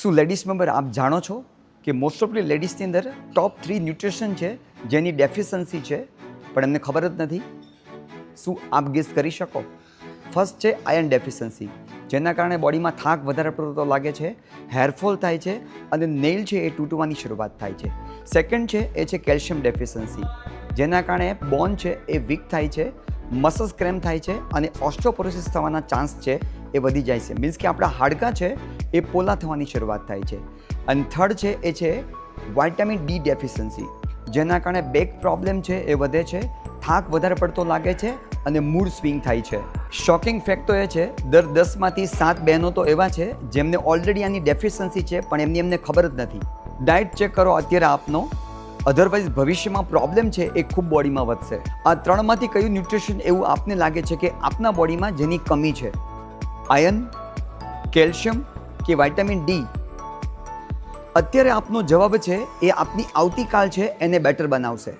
શું ladies member આપ જાણો છો કે મોસ્ટ ઓફલી લેડીઝની અંદર ટોપ 3 ન્યુટ્રિશન છે જેની ડેફિશન્સી છે પણ એમને ખબર જ નથી? શું આપ ગેસ કરી શકો? ફર્સ્ટ છે આયર્ન ડેફિશન્સી, જેના કારણે બોડીમાં થાક વધારે પડતો લાગે છે, હેરફોલ થાય છે અને નેઇલ છે એ તૂટવાની શરૂઆત થાય છે. સેકન્ડ છે એ છે કેલ્શિયમ ડેફિશન્સી, જેના કારણે બોન છે એ વીક થાય છે, મસલ્સ ક્રેમ્પ થાય છે અને ઓસ્ટિયોપોરોસિસ થવાના ચાન્સ છે એ વધી જાય છે. મીન્સ કે આપણા હાડકાં છે એ પોલા થવાની શરૂઆત થાય છે. અને થર્ડ છે એ છે વિટામિન ડી ડેફિશન્સી, જેના કારણે બેક પ્રોબ્લેમ છે એ વધે છે, થાક વધારે પડતો લાગે છે અને મૂડ સ્વિંગ થાય છે. શોકિંગ ફેક્ટ તો એ છે, દર 10માંથી 7 બહેનો તો એવા છે જેમને ઓલરેડી આની ડેફિશન્સી છે પણ એમને ખબર જ નથી. ડાયટ ચેક કરો અત્યારે આપનો, અધરવાઇઝ ભવિષ્યમાં પ્રોબ્લેમ છે એ ખૂબ બોડીમાં વધશે. આ ત્રણમાંથી કયું ન્યુટ્રિશન એવું આપને લાગે છે કે આપના બોડીમાં જેની કમી છે? આયર્ન, કેલ્શિયમ કે વિટામિન ડી? અત્યારે આપનો જવાબ છે એ આપની આવતીકાલ છે એને બેટર બનાવશે.